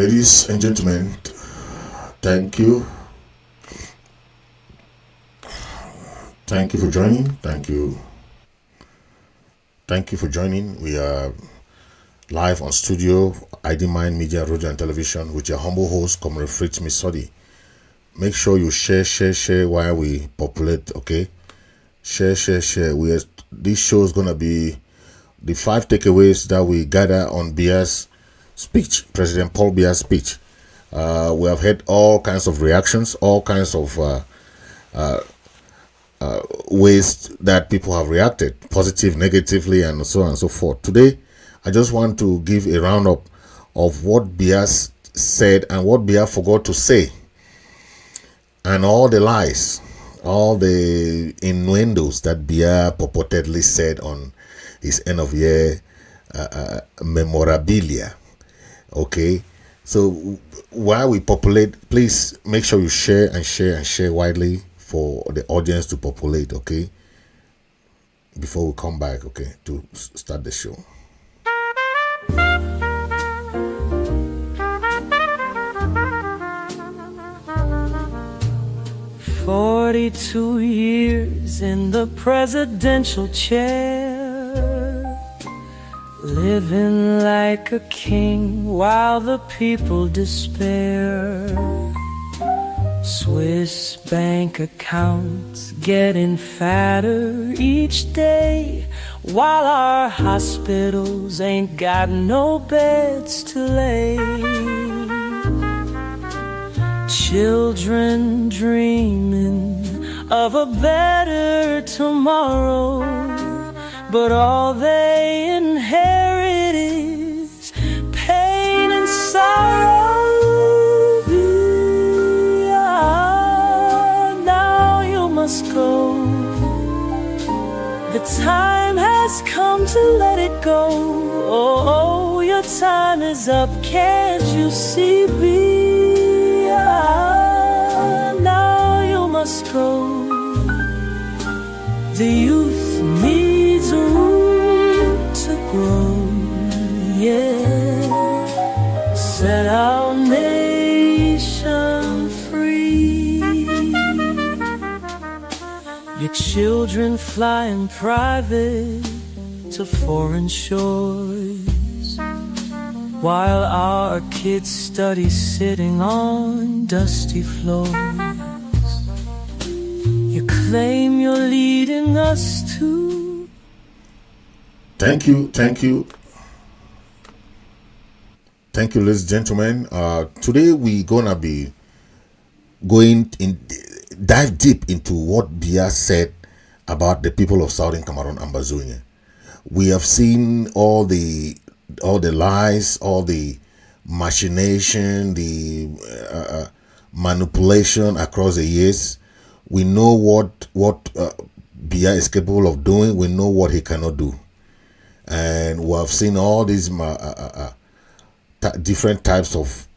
Ladies and gentlemen, thank you. Thank you for joining. Thank you. Thank you for joining. We are live on studio, ID Mind Media, Radio and Television with your humble host, Comrade Fritz Misodi. Make sure you share while we populate, okay? Share. This show is going to be the 5 takeaways that we gather on Biya'S speech, President Paul Biya'S speech. We have had all kinds of reactions, all kinds of ways that people have reacted, positive, negatively, and so on and so forth. Today, I just want to give a roundup of what Biya'S said and what Biya'S forgot to say, and all the lies, all the innuendos that Biya'S purportedly said on his end of year memorabilia. Okay, so while we populate, please make sure you share widely for the audience to populate, okay, before we come back, okay, to start the show. "42 years in the presidential chair, living like a king while the people despair. Swiss bank accounts getting fatter each day, while our hospitals ain't got no beds to lay. Children dreaming of a better tomorrow, but all they inherit is pain and sorrow. Now you must go. The time has come to let it go. Oh, your time is up. Can't you see? Now you must go. The youth needs room to grow, yeah. Set our nation free. Your children flying private to foreign shores, while our kids study sitting on dusty floors. You claim you're leading us to... Thank you, ladies and gentlemen. Today we're gonna be dive deep into what Biya'S said about the people of Southern Cameroon and Bazonia. We have seen all the lies, all the machination, the manipulation across the years. We know what Biya'S is capable of doing. We know what he cannot do, and we have seen all these different types of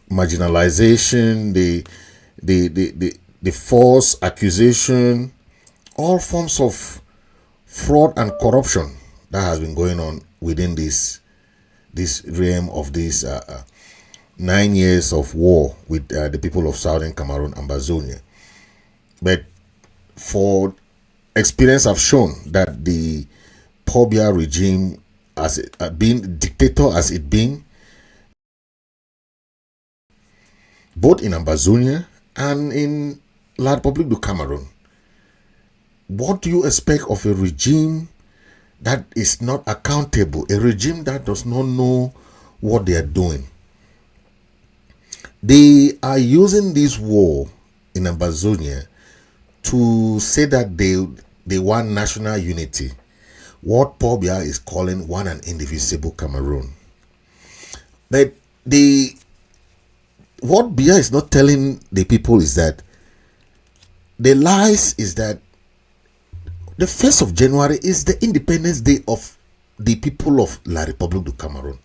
marginalization, the false accusation, all forms of fraud and corruption that has been going on within this realm of this 9 years of war with the people of Southern Cameroon and Bazonia. But for experience have shown that the Paul Biya regime, as being dictator as it been, both in Ambazonia and in La République du Cameroon, what do you expect of a regime that is not accountable, a regime that does not know what they are doing? They are using this war in Ambazonia to say that they want national unity, what Paul Biya is calling one and indivisible Cameroon. But what Biya is not telling the people is that the lies is that the 1st of January is the Independence Day of the people of La République du Cameroon.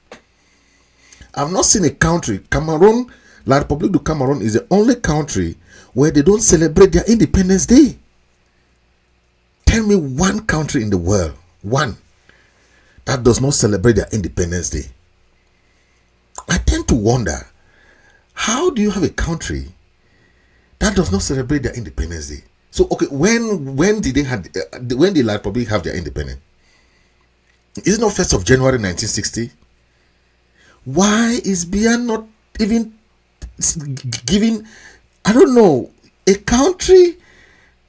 I've not seen a country, Cameroon, La République du Cameroon is the only country where they don't celebrate their Independence Day. Tell me one country in the world, one, that does not celebrate their Independence Day. I tend to wonder, how do you have a country that does not celebrate their Independence Day? So, okay, when did the Republic have their independence? Is it not 1st of January 1960? Why is Biya not even giving, I don't know, a country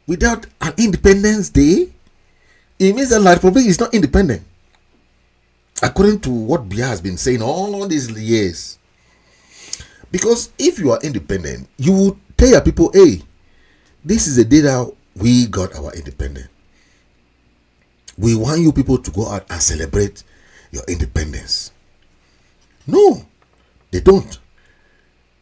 without an Independence Day? It means that La Republic is not independent, according to what Biya has been saying all these years. Because if you are independent, you will tell your people, hey, this is the day that we got our independence. We want you people to go out and celebrate your independence. No, they don't.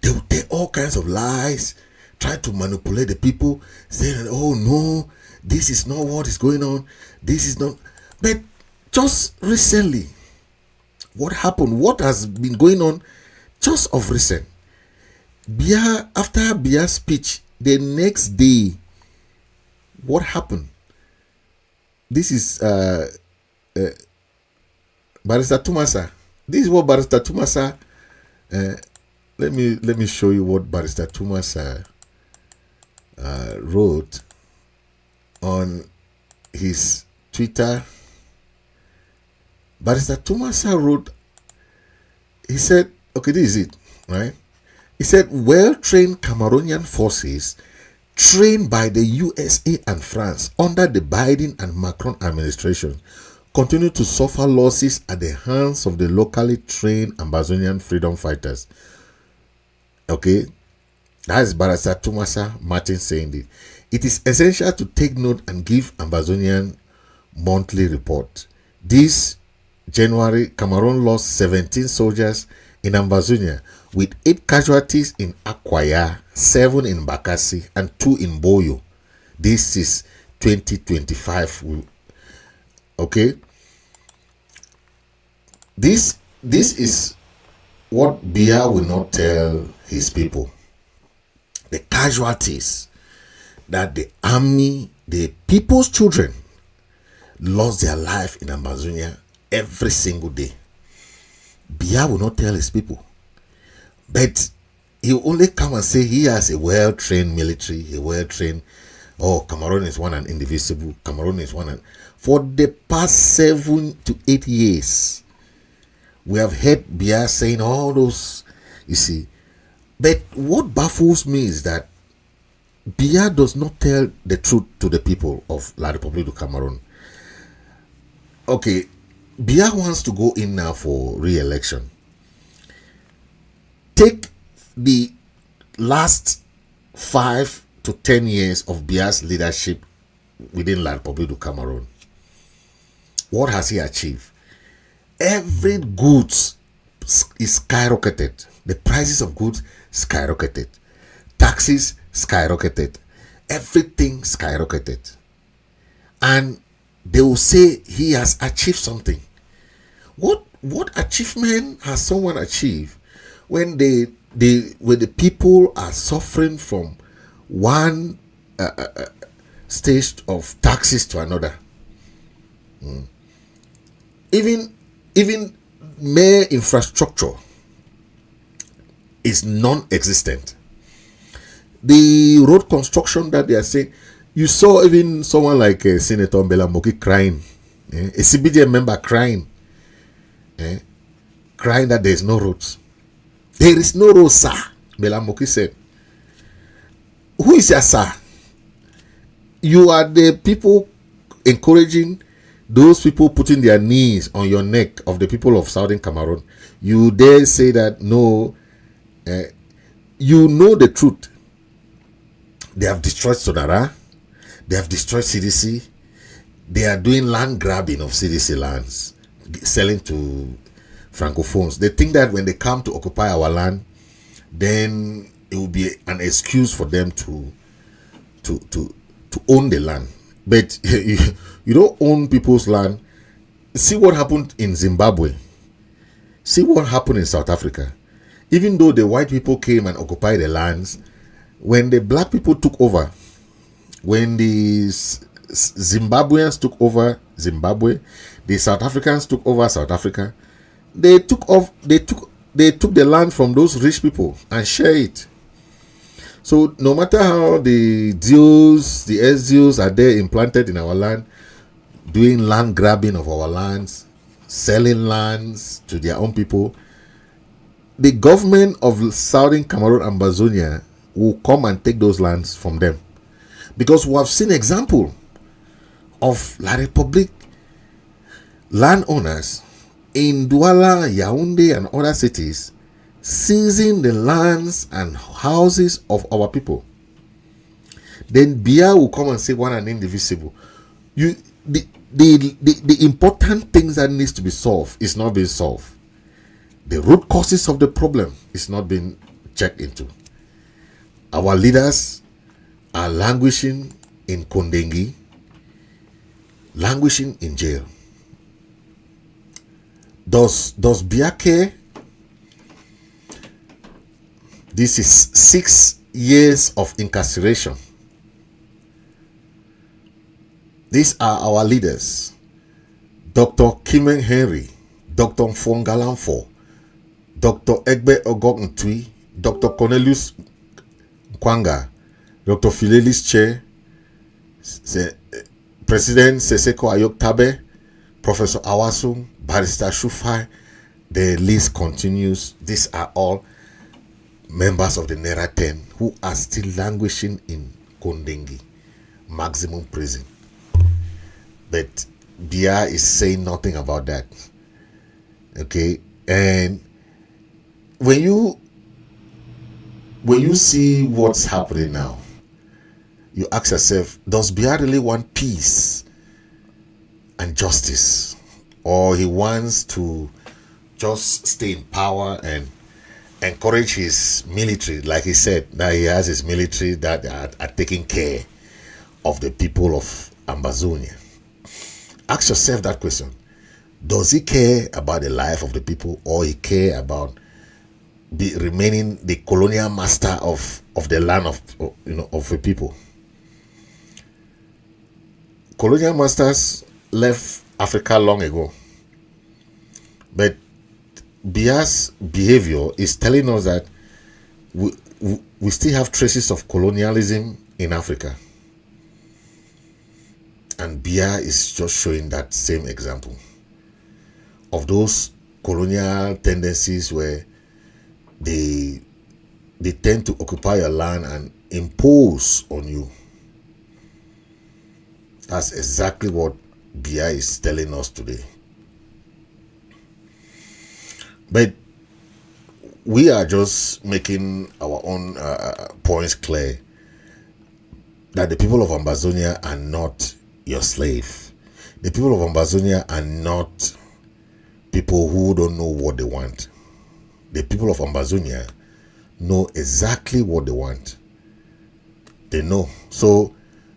They will tell all kinds of lies, try to manipulate the people, saying, oh no, this is not what is going on. This is not. But just recently, what happened? What has been going on just of recent? Biya, after Biya's speech, the next day, what happened? This is Barrister Tumasa. This is what Barrister Tumasa. Let me show you what Barrister Tumasa wrote on his Twitter. Barrister Tumasa wrote. He said, "Okay, this is it, right?" He said, "Well-trained Cameroonian forces, trained by the USA and France under the Biden and Macron administration, continue to suffer losses at the hands of the locally trained Ambazonian freedom fighters." Okay, that is Barrister Tumasa Martin saying it. It is essential to take note and give Ambazonian monthly report. This January, Cameroon lost 17 soldiers in Ambazonia, with 8 casualties in Akwaya, 7 in Bakassi, and 2 in Boyo. This is 2025. Okay. This is what Biya will not tell his people. The casualties that the army, the people's children, lost their life in Amazonia every single day. Biya will not tell his people. But he will only come and say he has a well-trained military, a well-trained, oh, Cameroon is one and indivisible, Cameroon is one and... For the past 7 to 8 years, we have heard Biya saying all those, you see. But what baffles me is that Biya does not tell the truth to the people of La République du Cameroon. Okay, Biya wants to go in now for re-election. Take the last 5 to 10 years of Biya's leadership within La République du Cameroon. What has he achieved? Every goods is skyrocketed. The prices of goods skyrocketed. Taxes skyrocketed. Everything skyrocketed. And they will say he has achieved something. What achievement has someone achieved when when the people are suffering from one stage of taxes to another? Even mere infrastructure is non-existent. The road construction that they are saying, you saw even someone like Senator Mbela Moki crying, a CBDM member crying, crying that there is no roads. There is no road, sir. Mbela Moki said. Who is your sir? You are the people encouraging those people putting their knees on your neck of the people of Southern Cameroon. You dare say that no, you know the truth. They have destroyed Sonara. They have destroyed CDC. They are doing land grabbing of CDC lands, selling to Francophones. They think that when they come to occupy our land, then it will be an excuse for them to own the land. But you don't own people's land. See what happened in Zimbabwe. See what happened in South Africa. Even though the white people came and occupied the lands, when the black people took over, when the Zimbabweans took over Zimbabwe, the South Africans took over South Africa, they took they took the land from those rich people and share it. So no matter how the deals, the SDOs are there implanted in our land, doing land grabbing of our lands, selling lands to their own people, the government of Southern Cameroon and Bazonia will come and take those lands from them. Because we have seen example of La Republique landowners in Douala, Yaoundé, and other cities seizing the lands and houses of our people. Then Biya will come and say one and indivisible. The important things that needs to be solved is not being solved. The root causes of the problem is not being checked into. Our leaders are languishing in Kondengi, languishing in jail. Does Biya care? This is 6 years of incarceration. These are our leaders: Dr. Kimen Henry, Dr. Mfongalamfo, Dr. Egbe Ogok Ntui, Dr. Cornelius Kwanga, Dr. Philelis Che, President Seseko Ayok Tabe, Professor Awasum, Barrister Shufai. The list continues. These are all members of the Nera 10 who are still languishing in Kondengi, maximum prison. But Biya is saying nothing about that. Okay, and when you see what's happening now, you ask yourself, does Biya really want peace and justice, or he wants to just stay in power and encourage his military, like he said, that he has his military that are taking care of the people of Ambazonia? Ask yourself that question. Does he care about the life of the people, or he care about remaining the colonial master of the land of the people? Colonial masters left Africa long ago, but Biya's behavior is telling us that we still have traces of colonialism in Africa. And Biya is just showing that same example of those colonial tendencies where they tend to occupy your land and impose on you. That's exactly what Biya is telling us today. But we are just making our own points clear that the people of Ambazonia are not your slave. The people of Ambazonia are not people who don't know what they want. The people of Ambazonia know exactly what they want. They know. So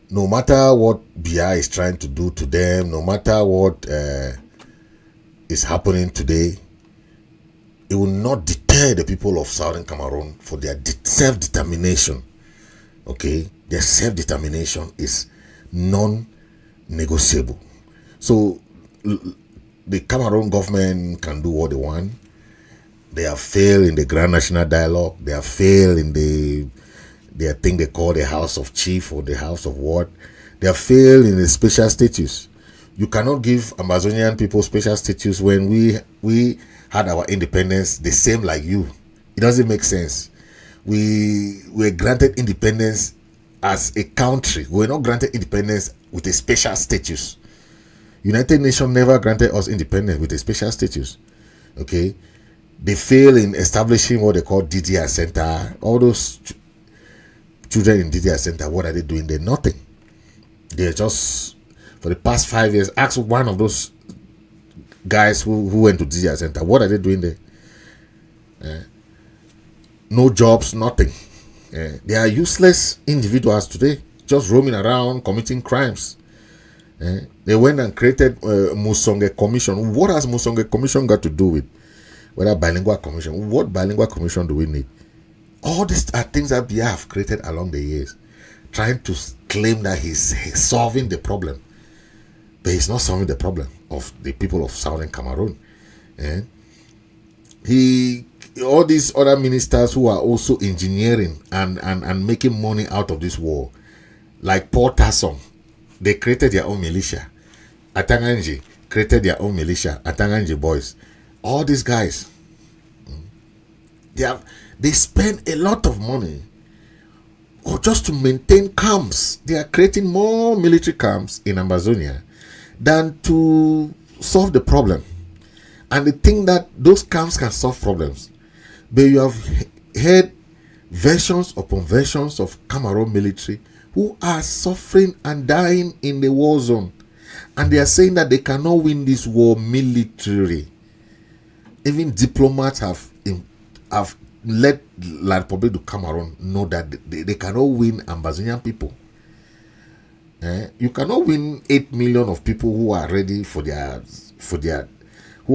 no matter what Biya is trying to do to them, no matter what is happening today, it will not deter the people of Southern Cameroon for their self-determination. Okay? Their self-determination is non-negotiable. So the Cameroon government can do what they want. They have failed in the Grand National Dialogue. They have failed in their thing they call the House of Chief or the House of what. They have failed in the special status. You cannot give Amazonian people special status when we had our independence the same like you. It doesn't make sense. We were granted independence as a country. We were not granted independence with a special status. United Nations never granted us independence with a special status. Okay? They fail in establishing what they call DDR Center. All those children in DDR Center, what are they doing there? Nothing. They're just, for the past 5 years, ask one of those guys who went to DDR Center, what are they doing there? No jobs, nothing. They are useless individuals today, just roaming around, committing crimes. They went and created Musonge Commission. What has Musonge Commission got to do with whether bilingual commission? What bilingual commission do we need? All these are things that Biya have created along the years, trying to claim that he's solving the problem. But he's not solving the problem of the people of Southern Cameroon. He all these other ministers who are also engineering and making money out of this war, like Paul Tasson, they created their own militia. Atanganji created their own militia. Atanganji boys. All these guys, they spend a lot of money or just to maintain camps. They are creating more military camps in Amazonia than to solve the problem. And they think that those camps can solve problems. But you have heard versions upon versions of Cameroon military who are suffering and dying in the war zone. And they are saying that they cannot win this war militarily. Even diplomats have let La Republic of Cameroon know that they cannot win Amazonian people. You cannot win 8 million of people who are ready who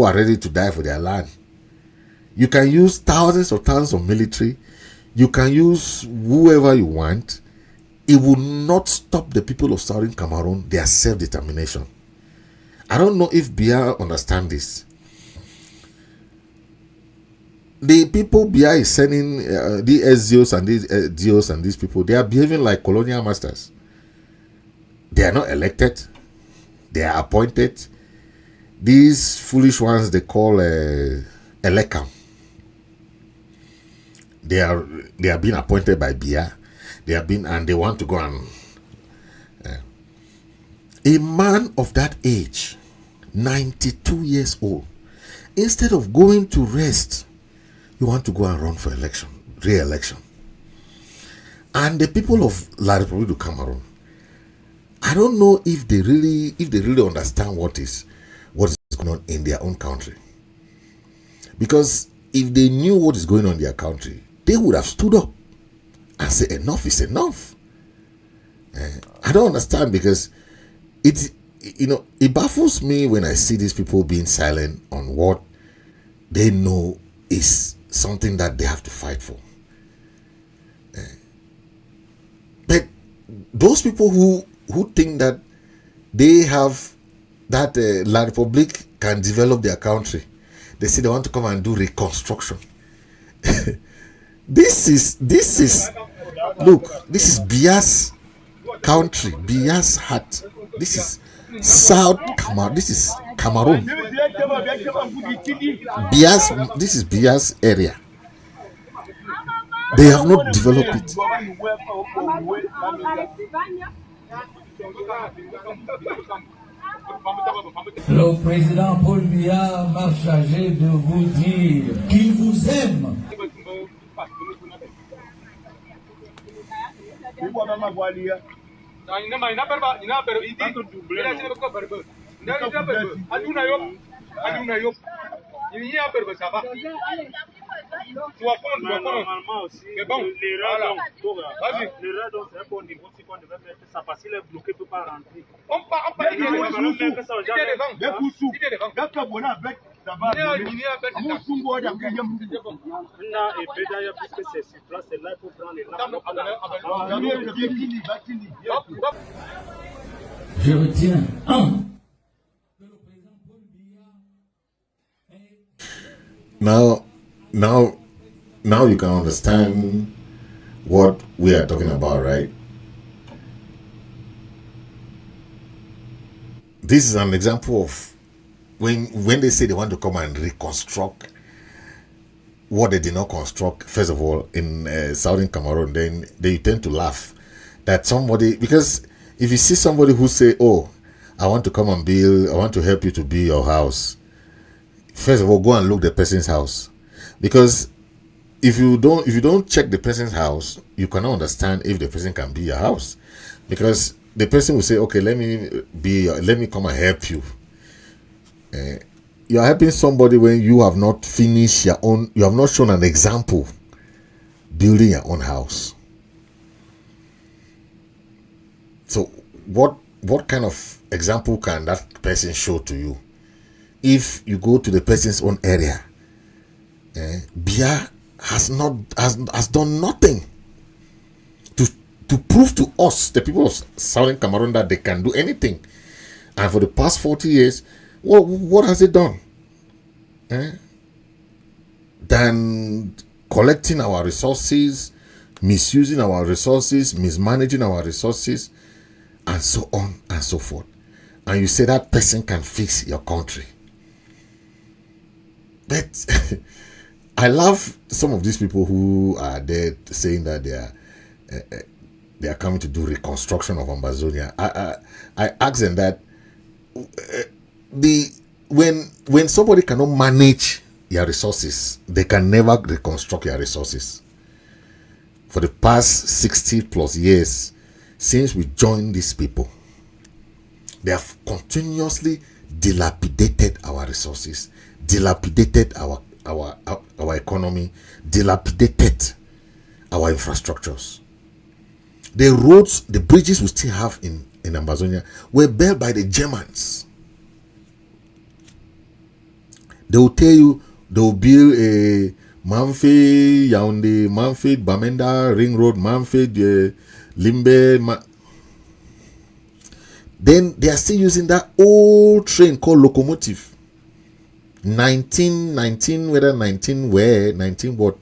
are ready to die for their land. You can use thousands of military. You can use whoever you want. It will not stop the people of Southern Cameroon, their self-determination. I don't know if Biya understand this. The people Biya is sending, the SGOs and these DOs and these people, they are behaving like colonial masters. They are not elected. They are appointed. These foolish ones they call Elekam. They are being appointed by Biya. They have been, and they want to go and a man of that age, 92 years old, instead of going to rest, you want to go and run for election, re-election. And the people of La Republique du Cameroon, I don't know if they really understand what is going on in their own country. Because if they knew what is going on in their country, they would have stood up and say enough is enough. I don't understand, because it baffles me when I see these people being silent on what they know is something that they have to fight for. But those people who think that they have that La Republique can develop their country, they say they want to come and do reconstruction. This is look, this is Biya'S country, Biya'S heart. This is South Cameroon. This is Cameroon. Biya'S, this is Biya'S area. They have not developed it. Le président Paul Biya m'a chargé de vous dire qu'il vous aime. Normalement aussi, l'erreur donc c'est un bon niveau. Si on devait mettre ça parce qu'il est bloqué, peut pas rentrer. On Je retiens un. Now you can understand what we are talking about, right? This is an example of when they say they want to come and reconstruct what they did not construct, first of all, in Southern Cameroon, then they tend to laugh that somebody, because if you see somebody who say, oh, I want to come and build, I want to help you to build your house, first of all, go and look the person's house. Because if you don't check the person's house, you cannot understand if the person can be your house. Because the person will say, okay, let me come and help you. You are helping somebody when you have not finished your own, you have not shown an example building your own house. So what kind of example can that person show to you if you go to the person's own area? Biya has done nothing to prove to us, the people of Southern Cameroon, that they can do anything. And for the past 40 years, what has it done? than collecting our resources, misusing our resources, mismanaging our resources, and so on and so forth. And you say that person can fix your country. But I love some of these people who are there saying that they are coming to do reconstruction of Ambazonia. I ask them that when somebody cannot manage your resources, they can never reconstruct your resources. For the past 60 plus years since we joined these people, they have continuously dilapidated our resources, dilapidated our economy, dilapidated our infrastructures. The roads, the bridges we still have in Ambazonia were built by the Germans. They will tell you they will build a Manfred, Yaoundé, Manfred, Bamenda, Ring Road, Manfred, Limbe. Then they are still using that old train called locomotive. 19, whether 19 where, 19 what.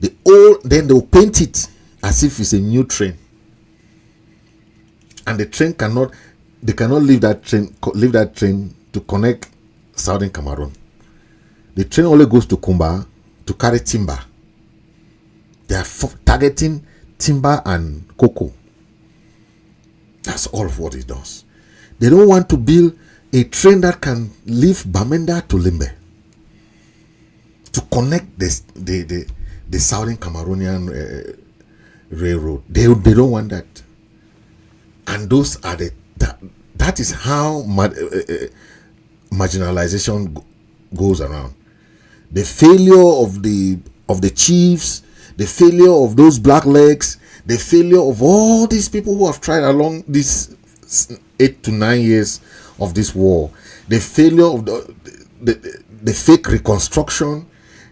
Then they will paint it as if it's a new train. And the train cannot leave that train to connect Southern Cameroon. The train only goes to Kumba to carry timber. They are targeting timber and cocoa. That's all of what it does. They don't want to build a train that can leave Bamenda to Limbe to connect the Southern Cameroonian railroad. They don't want that. And those are that is how marginalization goes around. The failure of the chiefs, the failure of those black legs, the failure of all these people who have tried along these 8 to 9 years of this war, the failure of the fake reconstruction,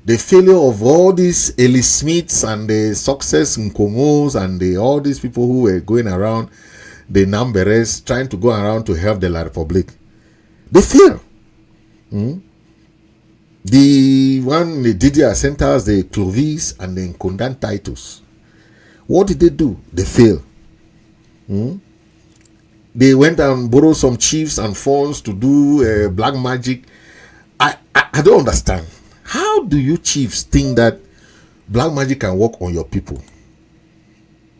the failure of all these Eli Smiths and the Success Nkongos and all these people who were going around, the Namberes, trying to go around to help the La Republique. They fail. The Didier centers, the Clovis and the Nkondan Titus. What did they do? They failed. They went and borrowed some chiefs and funds to do black magic. I don't understand. How do you chiefs think that black magic can work on your people?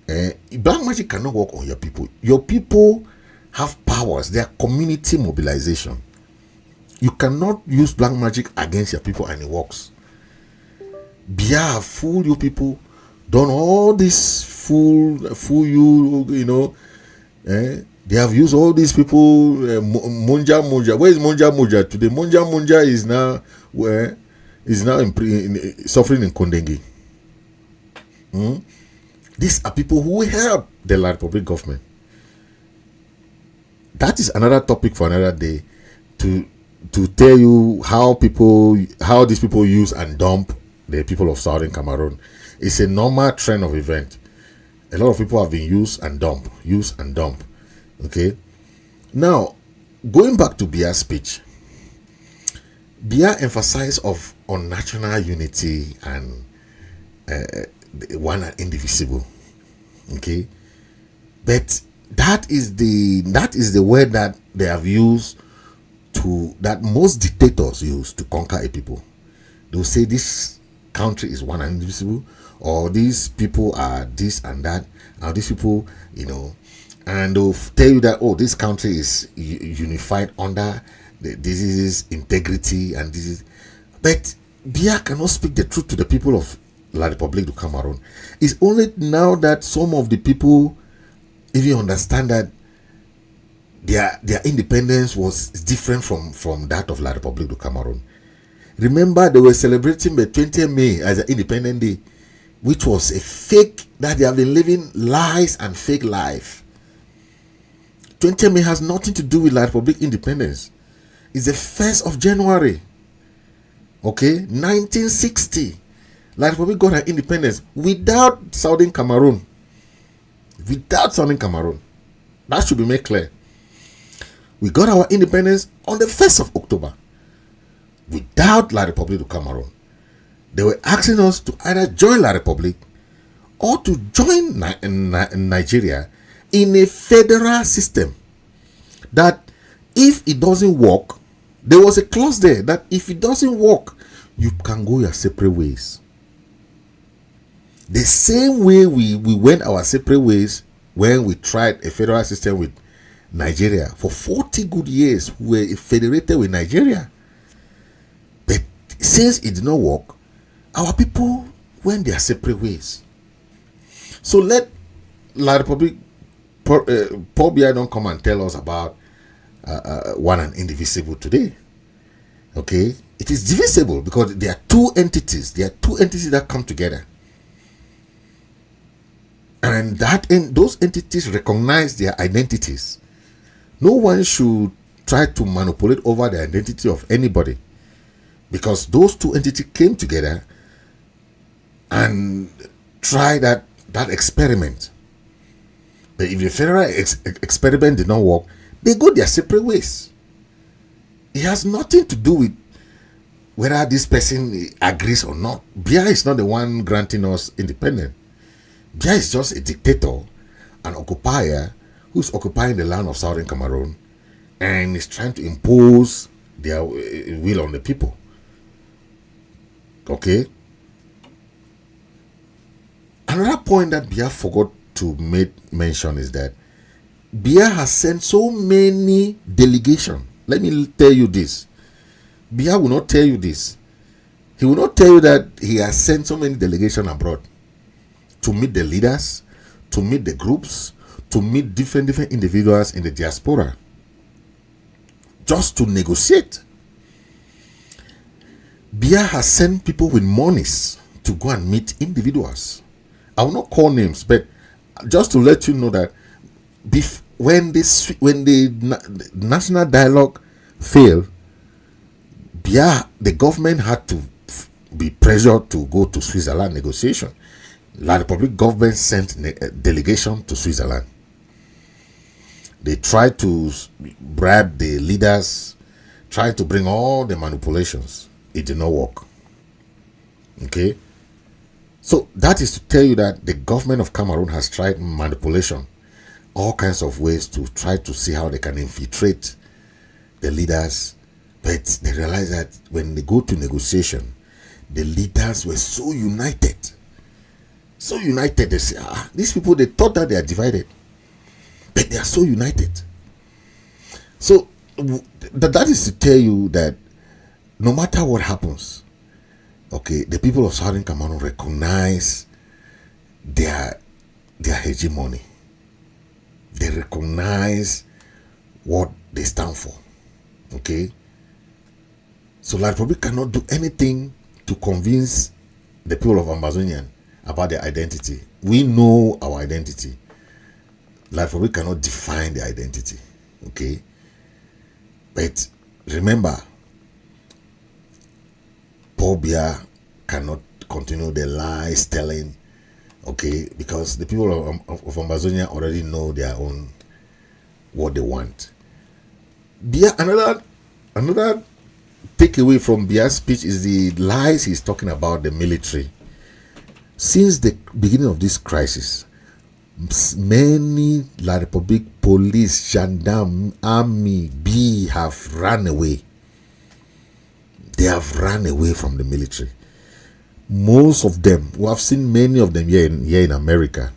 Black magic cannot work on your people. Your people have powers. They are community mobilization. You cannot use black magic against your people and it works. Biya have fooled you people, done all this fool you, you know. They have used all these people. Monja. Where is Monja today? Monja is now where is now suffering in Kondengi. These are people who help the La Republic government. That is another topic for another day. To tell you how these people use and dump the people of Southern Cameroon. It's a normal trend of event. A lot of people have been use and dump. Okay. Now, going back to Biya's speech, Biya emphasized on national unity and one and indivisible. Okay, but that is the word that they have used that most dictators use to conquer a people. They'll say this country is one and indivisible, or these people are this and that, or these people, you know, and they'll tell you that, oh, this country is unified under this is integrity and this is. But Biya cannot speak the truth to the people of La Republique du Cameroon. It's only now that some of the people even understand that their independence was different from that of La Republique du Cameroon. Remember, they were celebrating the 20th May as an Independent Day, which was a fake, that they have been living lies and fake life. 20th May has nothing to do with La Republique independence. It's the 1st of January. Okay, 1960. La Republique got her independence without Southern Cameroon. That should be made clear. We got our independence on the 1st of October without La Republique du Cameroon. They were asking us to either join La Republic or to join Nigeria in a federal system. That if it doesn't work, there was a clause there that if it doesn't work, you can go your separate ways. The same way we went our separate ways when we tried a federal system with Nigeria. For 40 good years, we were federated with Nigeria. But since it did not work, our people went their separate ways. So let La Republic, Paul Biya don't come and tell us about one and indivisible today. Okay? It is divisible because there are two entities. There are two entities that come together. And those entities recognize their identities. No one should try to manipulate over the identity of anybody, because those two entities came together and tried that experiment. But if the federal experiment did not work, they go their separate ways. It has nothing to do with whether this person agrees or not. Biya is not the one granting us independence. Biya is just a dictator, an occupier who's occupying the land of southern Cameroon and is trying to impose their will on the people. Okay? Another point that Biya forgot to make mention is that Biya has sent so many delegations. Let me tell you this. Biya will not tell you this. He will not tell you that he has sent so many delegations abroad to meet the leaders, to meet the groups, to meet different individuals in the diaspora, just to negotiate. Biya has sent people with monies to go and meet individuals. I will not call names, but just to let you know that when the national dialogue failed, Biya, the government had to be pressured to go to Switzerland negotiation. La Republic government sent a delegation to Switzerland. They tried to bribe the leaders, tried to bring all the manipulations. It did not work. Okay? So that is to tell you that the government of Cameroon has tried manipulation, all kinds of ways to try to see how they can infiltrate the leaders. But they realize that when they go to negotiation, the leaders were so united. So united, they say, these people, they thought that they are divided, but they are so united. So that is to tell you that no matter what happens, okay, the people of Southern Cameroon recognize their hegemony. They recognize what they stand for. Okay? So La Republic cannot do anything to convince the people of Ambazonian about their identity. We know our identity. La Republic cannot define the identity. Okay? But remember, Paul Biya cannot continue the lies telling, okay, because the people of Ambazonia already know their own, what they want. Biya, another takeaway from Biya's speech is the lies he's talking about the military. Since the beginning of this crisis, many La Republic police, gendarme, army, have run away. They have run away from the military. Most of them, we have seen many of them here in America.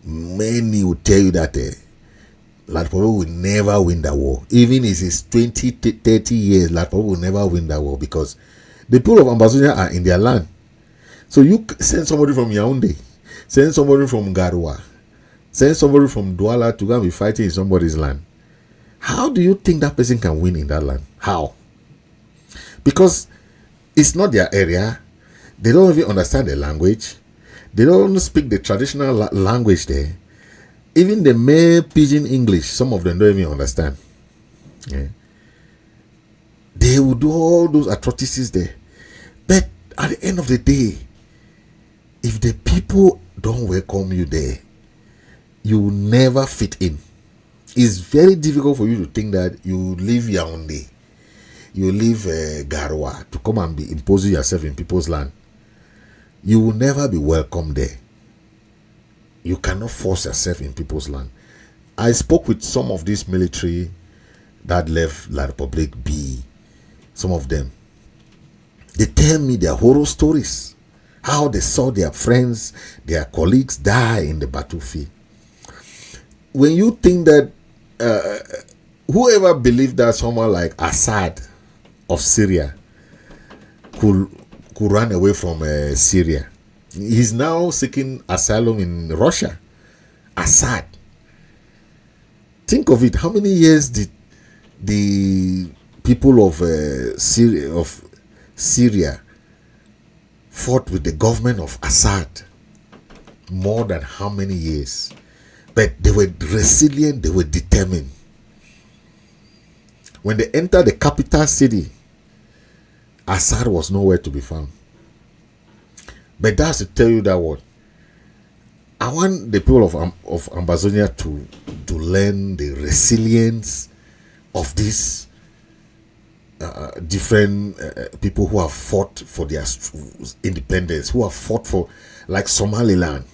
Many will tell you that La Republic will never win that war. Even if it's 20, 30 years, La Republic will never win that war because the people of Ambazonia are in their land. So you send somebody from Yaoundé, send somebody from Garoua, send somebody from Douala to go and be fighting in somebody's land. How do you think that person can win in that land? How? Because it's not their area. They don't even understand the language. They don't speak the traditional language there. Even the mere pidgin English, some of them don't even understand. Yeah. They will do all those atrocities there. But at the end of the day, if the people don't welcome you there, you will never fit in. It's very difficult for you to think that you leave Yaoundé, you leave Garwa to come and be imposing yourself in people's land, you will never be welcome there. You cannot force yourself in people's land. I spoke with some of these military that left La République B. Some of them, they tell me their horror stories, how they saw their friends, their colleagues die in the battlefield. When you think that whoever believed that someone like Assad of Syria could run away from Syria, he's now seeking asylum in Russia. Assad. Think of it. How many years did the people of Syria fought with the government of Assad? More than how many years? But they were resilient, they were determined. When they entered the capital city, Assad was nowhere to be found. But that's to tell you that what I want the people of Amazonia to learn the resilience of these different people who have fought for their independence, who have fought for, like Somaliland.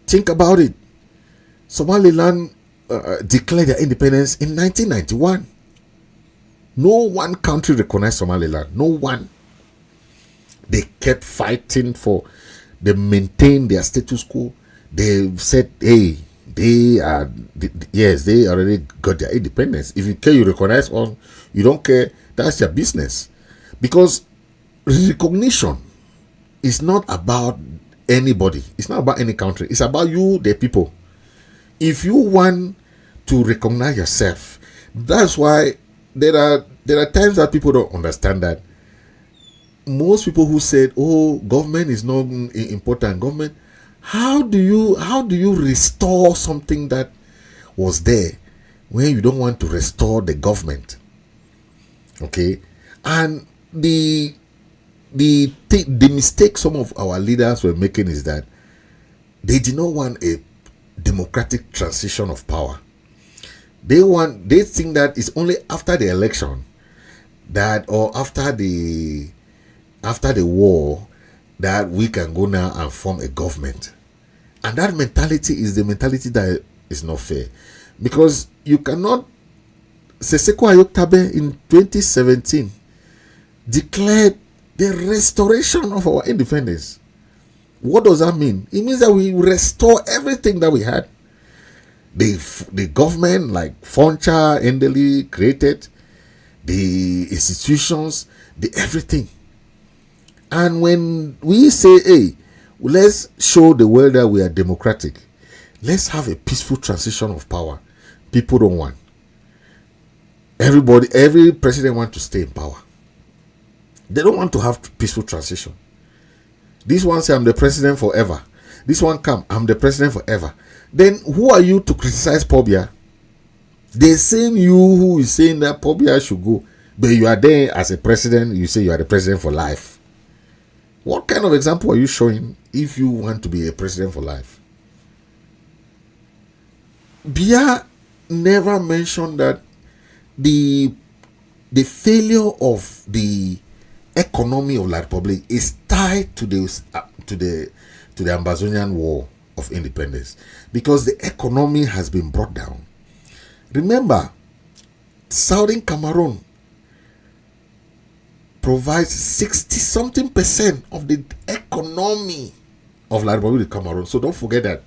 Think about it. Somaliland declared their independence in 1991. No one country recognized Somaliland. No one. They kept fighting for, they maintained their status quo. They said, hey, they already got their independence. If you care, you recognize us. You don't care, that's your business. Because recognition is not about anybody. It's not about any country. It's about you, the people. If you want to recognize yourself, that's why there are times that people don't understand that. Most people who said, oh, government is not important, government, how do you restore something that was there when you don't want to restore the government? Okay, and the mistake some of our leaders were making is that they did not want a democratic transition of power. They think that it's only after the election that, or after the war, that we can go now and form a government. And that mentality is the mentality that is not fair. Because you cannot, Seseko Ayoktabe in 2017 declared the restoration of our independence. What does that mean? It means that we restore everything that we had. The government, like Foncha, Endeli created, the institutions, the everything. And when we say, hey, let's show the world that we are democratic, let's have a peaceful transition of power, people don't want. Every president wants to stay in power. They don't want to have peaceful transition. This one say, I'm the president forever. This one come, I'm the president forever. Then who are you to criticize Pobia? The same you who is saying that Pobia should go, but you are there as a president, you say you are the president for life. What kind of example are you showing if you want to be a president for life? Biya never mentioned that the failure of the economy of La République is tied to the Amazonian War of Independence, because the economy has been brought down. Remember, Southern Cameroon provides 60-something% of the economy of La République of Cameroon. So don't forget that.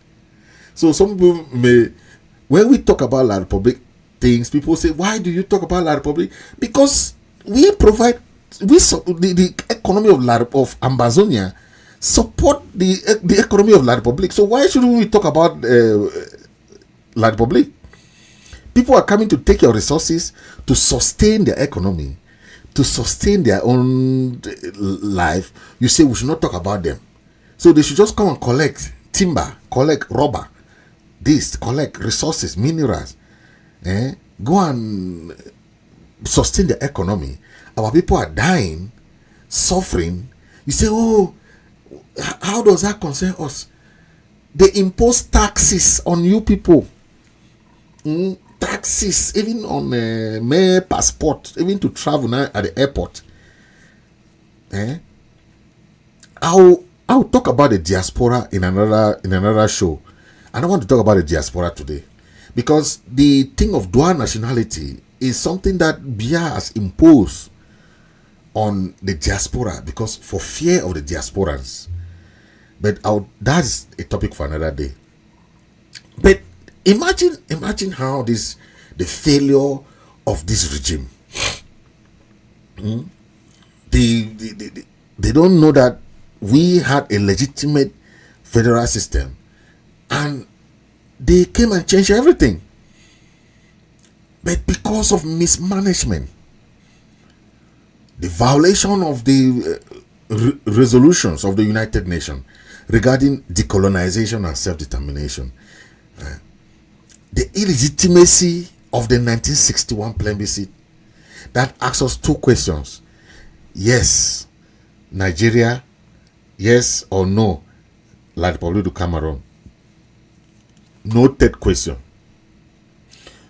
So some people may, when we talk about La République things, people say, why do you talk about La République? Because we provide, the economy of Amazonia support the economy of La République. So why shouldn't we talk about La République? People are coming to take your resources to sustain their economy, to sustain their own life. You say we should not talk about them. So they should just come and collect timber, collect rubber, this, collect resources, minerals, go and sustain the economy. Our people are dying, suffering. You say, oh, how does that concern us? They impose taxes on you people. taxes, even on mere passport, even to travel now at the airport. I'll talk about the diaspora in another show. I don't want to talk about the diaspora today, because the thing of dual nationality is something that Biya'S imposed on the diaspora because for fear of the diasporans. But that's a topic for another day. But imagine how the failure of this regime. They don't know that we had a legitimate federal system, and they came and changed everything. But because of mismanagement, the violation of the resolutions of the United Nations regarding decolonization and self-determination, the illegitimacy of the 1961 plebiscite that asks us two questions: yes, Nigeria; yes or no, La République du Cameroon. No third question.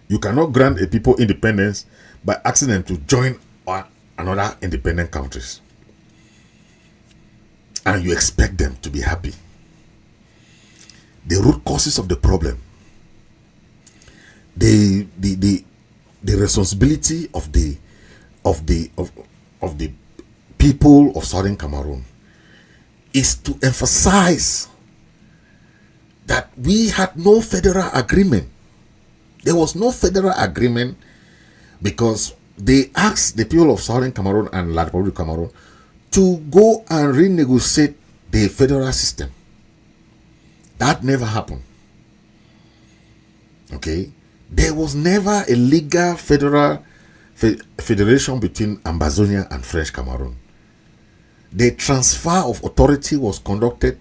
You cannot grant a people independence by asking them to join another independent countries, and you expect them to be happy. The root causes of the problem, the responsibility of the people of Southern Cameroon is to emphasize that we had no federal agreement. There was no federal agreement because they asked the people of Southern Cameroon and La République du Cameroon to go and renegotiate the federal system. That never happened. Okay? There was never a legal federal federation between Ambazonia and French Cameroon. The transfer of authority was conducted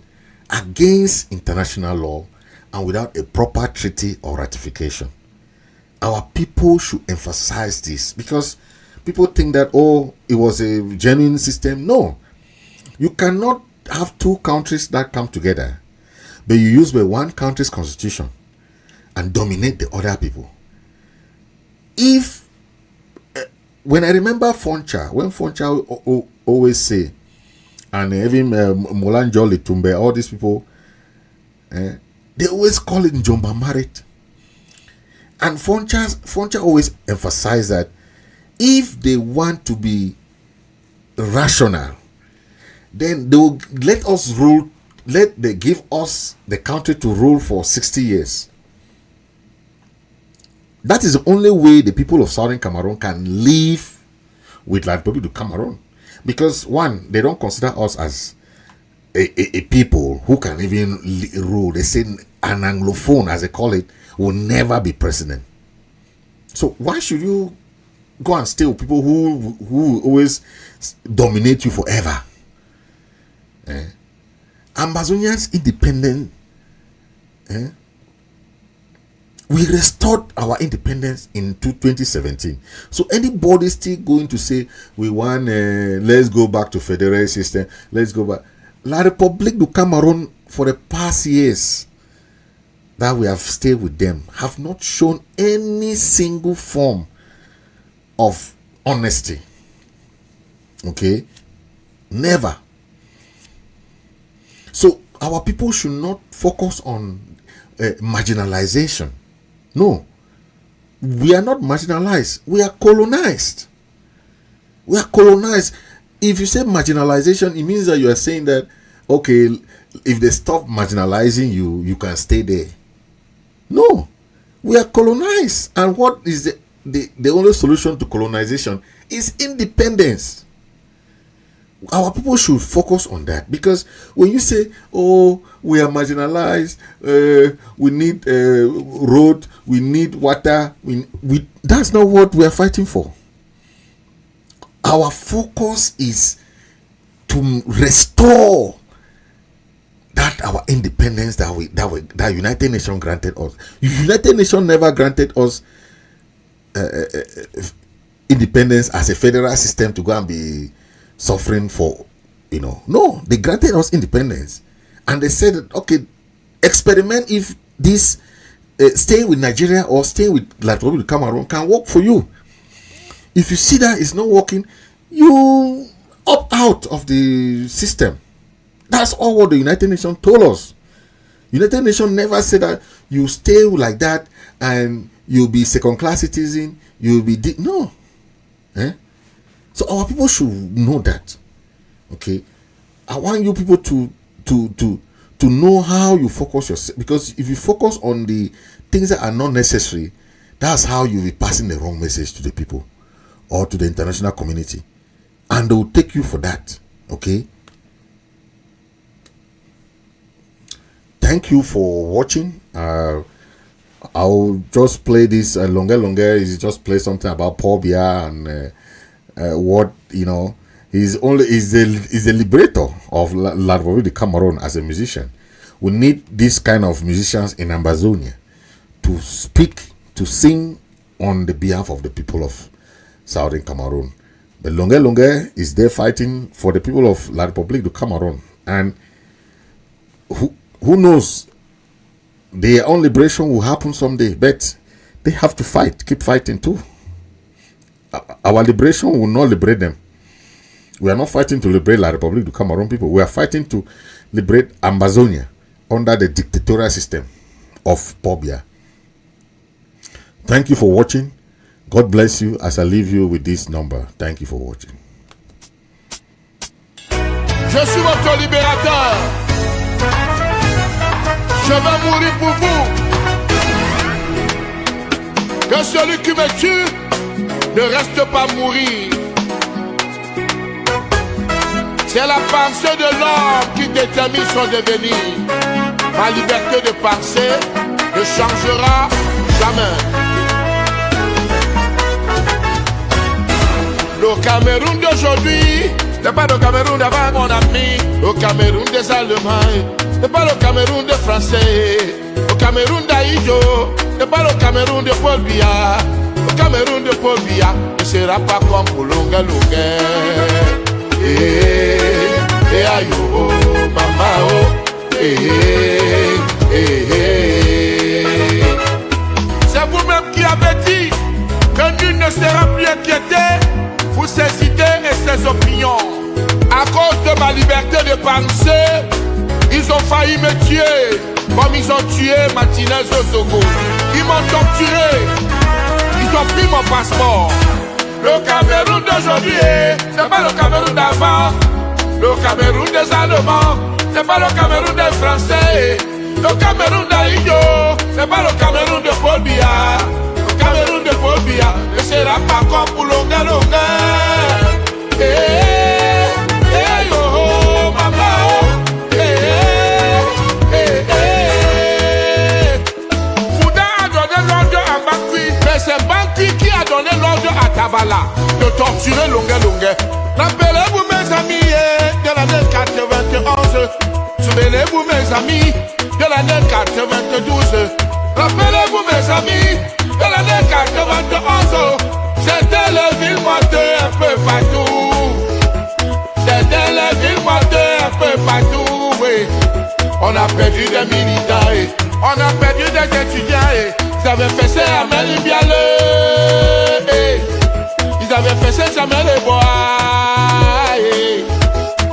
against international law and without a proper treaty or ratification. Our people should emphasize this, because people think that, oh, it was a genuine system. No. You cannot have two countries that come together, but you use the one country's constitution and dominate the other people. If, when I remember Foncha, when Foncha always say, and even Molanjo Litumbe, all these people, they always call it Njomba Marit. And Foncha always emphasize that if they want to be rational, then they will let us rule, they give us the country to rule for 60 years. That is the only way the people of Southern Cameroon can live with La République du Cameroon. Because one, they don't consider us as a people who can even rule. They say an Anglophone, as they call it, will never be president. So why should you go and stay with people who always dominate you forever? Ambazonians independent. We restored our independence in 2017. So anybody still going to say we want, let's go back to federal system, let's go back. La République du Cameroon, for the past years that we have stayed with them, have not shown any single form of honesty. Okay? Never. So our people should not focus on marginalization. No, we are not marginalized. We are colonized. We are colonized. If you say marginalization, it means that you are saying that, okay, if they stop marginalizing you, you can stay there. No, we are colonized. And what is the only solution to colonization is independence. Our people should focus on that, because when you say, oh, we are marginalized, we need road, we need water, we that's not what we are fighting for. Our focus is to restore that our independence that United Nations granted us. United Nations never granted us independence as a federal system to go and be suffering for, no, they granted us independence, and they said, okay, experiment if this staying with Nigeria or staying with La Republic of Cameroon can work for you. If you see that it's not working, you opt out of the system. That's all what the United Nations told us. United Nations never said that you stay like that and you'll be second-class citizen. You'll be no. So our people should know that. Okay, I want you people to know how you focus yourself, because if you focus on the things that are not necessary, that's how you'll be passing the wrong message to the people or to the international community, and they will take you for that. Okay. Thank you for watching. I'll just play this longer. Is just play something about Paul Biya and what he's a liberator of La Republic de Cameroon as a musician. We need this kind of musicians in Ambazonia to speak, to sing on the behalf of the people of Southern Cameroon. But Longue is there fighting for the people of La Republic de Cameroon, and who knows, their own liberation will happen someday, but they have to fight, keep fighting too. Our liberation will not liberate them. We are not fighting to liberate La Republic de Cameroon people. We are fighting to liberate Ambazonia under the dictatorial system of Paul Biya. Thank you for watching. God bless you as I leave you with this number. Thank you for watching. Je suis votre libérateur. Je vais mourir pour vous. Que celui qui me tue ne reste pas mourir. C'est la pensée de l'homme qui détermine son devenir. Ma liberté de penser ne changera jamais. Le Cameroun d'aujourd'hui n'est pas le Cameroun d'avant, mon ami. Le Cameroun des Allemands n'est pas le Cameroun des Français. Le Cameroun d'Aïdjo n'est pas le Cameroun de Paul Biya. Le Cameroun de Paul Biya ne sera pas comme pour Longue. Aïe, oh, mama, oh, c'est vous-même qui avez dit que nul ne sera plus inquiété pour ses idées et ses opinions. À cause de ma liberté de penser, ils ont failli me tuer, comme ils ont tué Martinez Osogo. Ils m'ont torturé, ils ont pris mon passeport. Le Cameroun d'aujourd'hui n'est pas le Cameroun d'avant. Le Cameroun des Allemands n'est pas le Cameroun des Français. Le Cameroun d'Aïdjo n'est pas le Cameroun de Paul Biya. Le Cameroun de Paul Biya ne sera pas comme pour Longue. Oh, mama, Fouda a donné l'ordre à Bakui, mais c'est Bakui qui a donné l'ordre à Tabala de torturer Longue. Rappelez-vous mes amis de l'année 91. Souvenez-vous mes amis de l'année 92. Rappelez-vous mes amis de l'année 91. C'était les villes mortées un peu partout. C'était les villes mortées un peu partout, oui. On a perdu des militants, on a perdu des étudiants. Ils avaient fait ça à Melibiale. Ils avaient fait ça à Melebois.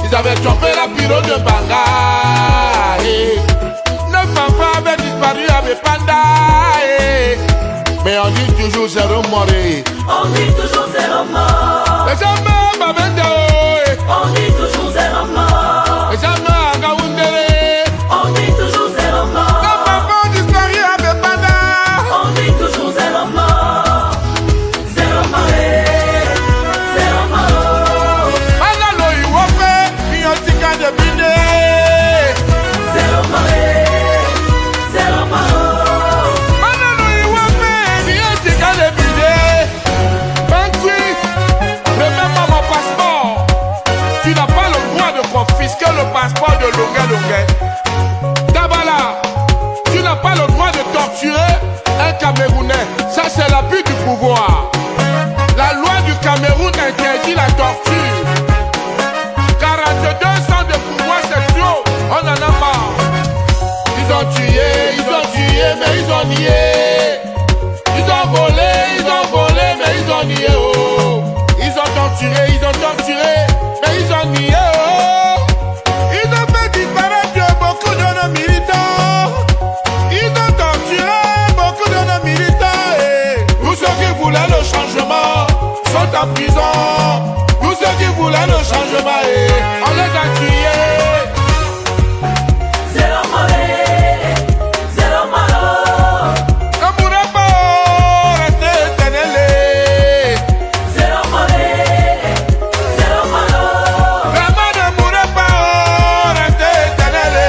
Ils avaient trompé la pyro de Banga. 9 enfants avaient disparu avec Panda. Mais on dit toujours zéro mort. On dit toujours zéro mort. Les jamais Babendo. On dit toujours zéro mort. Les jamais Agaoundere. On dit toujours zéro mort. 9 enfants disparus avec Panda. On dit toujours zéro mort. Zéro mort. Zéro mort. Panda lo iwope, miyotika de bine. Zéro mort. Zéro mort. Panda lo iwope, miyotika de bine. Bakui, remets-moi mon passeport. Tu n'as pas le droit de confisquer le passeport de Longue. Dabala, tu n'as pas le droit de torturer un Camerounais. Ça, c'est l'abus du pouvoir. La loi du Cameroun interdit la torture. 42 ans de pouvoir sexuel, on en a marre. Ils ont tué nié, mais ils ont nié. Ils ont volé, mais ils ont nié. Oh. Ils ont torturé, mais ils ont nié. Oh. Ils ont fait disparaître beaucoup de nos militants. Ils ont torturé beaucoup de nos militants. Et tous ceux qui voulaient le changement sont en prison. Tous ceux qui voulaient le changement, on les a tués. Zéro mauvais, zéro malo. Ne mourrez pas, restez éternels. Zéro mauvais, zéro malo. Vraiment ne mourrez pas, restez éternels.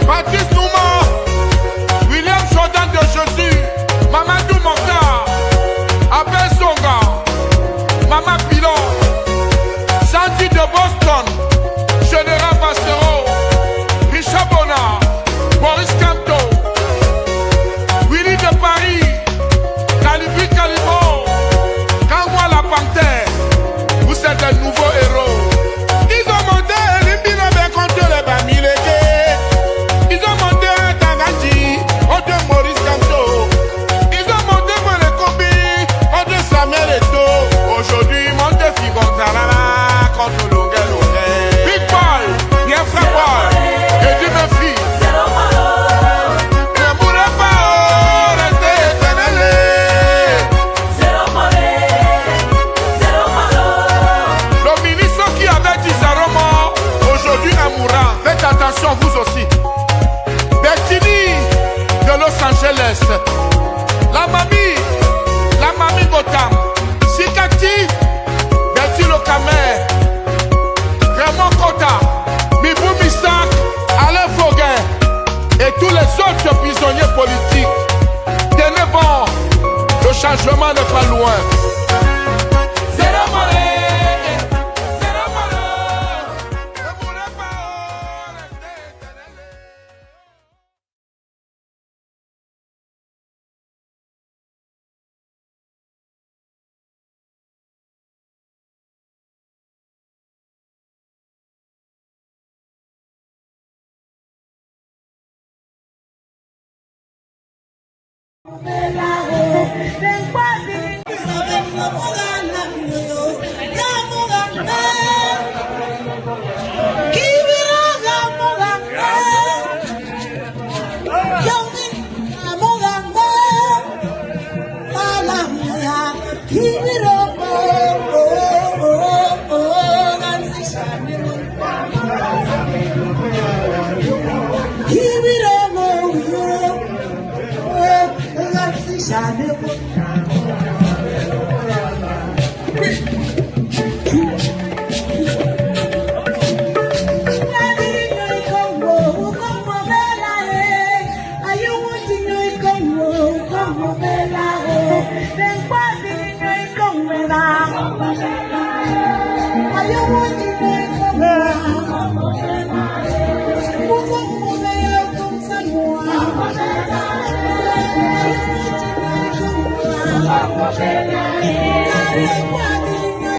Baptiste Nouma, William Jordan de Jésus, Mamadou Mokhtar, Abel Songa, Mama Pilon, Sandy de Boston, Général Bastero, Richard Bonnard, Boris Camto, Willy de Paris, Calibi Calibon, Kangwa la Panthère, vous êtes des nouveaux héros. Ils ont monté Limbinobe contre les Bamileke. Ils ont monté un Tangaji contre Maurice Camto. Ils ont monté Molekobi contre Samuel Eto. Aujourd'hui, ils montent Figon Tarara contre Longue. Big Boy, bien frappeur, et Dieu me fie. Zéro malo. Ne mourrez pas, restez éternels. Zéro mauvais, zéro malo. Le ministre qui avait dit zéro mort, aujourd'hui est mourant. Faites attention, vous aussi. Bettini de Los Angeles. La mamie Gotham. Sikati, Betty Locamer. Raymond Kota, Mibou Missak, Alain Foguet et tous les autres prisonniers politiques. Tenez bon, le changement n'est pas loin. Zéro monnaie, zéro monnaie. Ne mourrez pas, restez éternels. Zéro mauvais,